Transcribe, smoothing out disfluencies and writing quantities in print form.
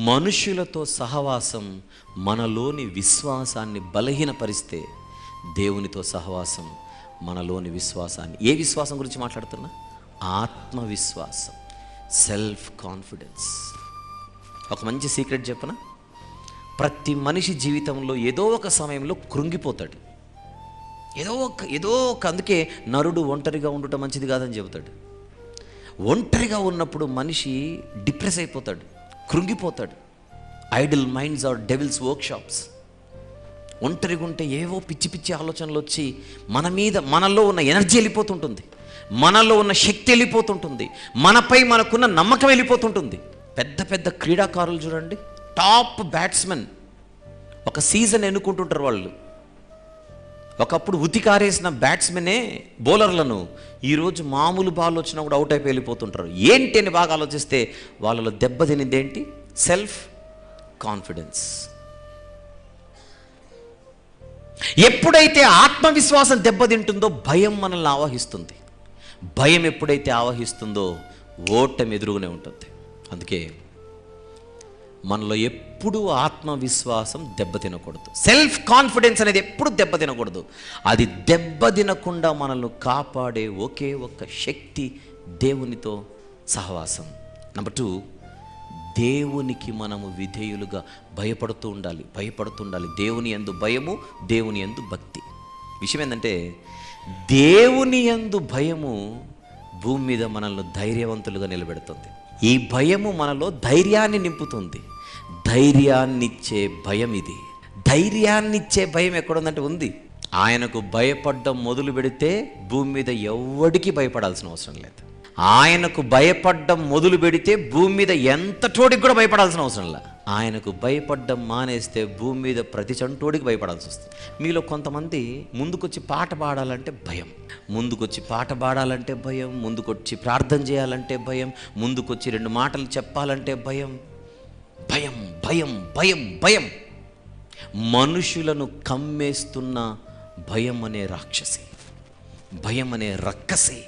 మనుషులతో సహవాసం మనలోని విశ్వాసాన్ని బలహీనపరిస్తే, దేవునితో సహవాసం మనలోని విశ్వాసాన్ని, ఏ విశ్వాసం గురించి మాట్లాడుతున్నా? ఆత్మవిశ్వాసం, సెల్ఫ్ కాన్ఫిడెన్స్. ఒక మంచి సీక్రెట్ చెప్పనా? ప్రతి మనిషి జీవితంలో ఏదో ఒక సమయంలో కృంగిపోతాడు. ఏదో ఒక అందుకే నరుడు ఒంటరిగా ఉండటం మంచిది కాదని చెబుతాడు. ఒంటరిగా ఉన్నప్పుడు మనిషి డిప్రెస్ అయిపోతాడు, కృంగిపోతాడు. Idle minds are devil's workshops. ఒంటరిగా ఉంటే ఏవో పిచ్చి పిచ్చి ఆలోచనలు వచ్చి మనలో ఉన్న ఎనర్జీ వెళ్ళిపోతుంటుంది, మనలో ఉన్న శక్తి వెళ్ళిపోతుంటుంది, మనపై మనకున్న నమ్మకం వెళ్ళిపోతుంటుంది. పెద్ద పెద్ద క్రీడాకారులు చూడండి, టాప్ బ్యాట్స్మెన్, ఒక సీజన్ ఎన్నుకుంటుంటారు వాళ్ళు. ఒకప్పుడు ఉతికారేసిన బ్యాట్స్మెనే బౌలర్లను ఈరోజు మామూలు బాల్ వచ్చినా కూడా అవుట్ అయిపోయి వెళ్ళిపోతుంటారు. ఏంటి అని బాగా ఆలోచిస్తే వాళ్ళలో దెబ్బతినింది ఏంటి? Self confidence. ఎప్పుడైతే ఆత్మవిశ్వాసం దెబ్బతింటుందో భయం మనల్ని ఆవహిస్తుంది. భయం ఎప్పుడైతే ఆవహిస్తుందో ఓటమి ఎదురుగునే ఉంటుంది. అందుకే మనలో ఎప్పుడు ఆత్మవిశ్వాసం దెబ్బతినకూడదు. సెల్ఫ్ కాన్ఫిడెన్స్ అనేది ఎప్పుడు దెబ్బతినకూడదు. అది దెబ్బతినకుండా మనల్ని కాపాడే ఒకే ఒక్క శక్తి దేవునితో సహవాసం. నెంబర్ 2, దేవునికి మనము విధేయులుగా భయపడుతూ ఉండాలి. దేవుని యందు భయము, దేవుని యందు భక్తి. విషయం ఏంటంటే, దేవుని యందు భయము భూమి మీద మనల్ని ధైర్యవంతులుగా నిలబెడుతుంది. ఈ భయము మనలో ధైర్యాన్ని నింపుతుంది. ధైర్యాన్నిచ్చే భయం ఇది. ధైర్యాన్నిచ్చే భయం ఎక్కడుందంటే ఉంది. ఆయనకు భయపడడం మొదలు పెడితే భూమి మీద ఎవ్వడికి భయపడాల్సిన అవసరం లేదు. ఆయనకు భయపడడం మొదలు పెడితే భూమి మీద ఎంత చోటికి కూడా భయపడాల్సిన అవసరం లేదు. ఆయనకు భయపడడం మానేస్తే భూమి మీద ప్రతి చంటోడికి భయపడాల్సి వస్తుంది. మీలో కొంతమంది ముందుకొచ్చి పాట పాడాలంటే భయం, ముందుకొచ్చి ముందుకొచ్చి ప్రార్థన చేయాలంటే భయం, ముందుకొచ్చి 2 మాటలు చెప్పాలంటే భయం. భయం భయం భయం భయం మనుషులను కమ్మేస్తున్న భయం అనే రాక్షసి, భయం అనే రక్కసి.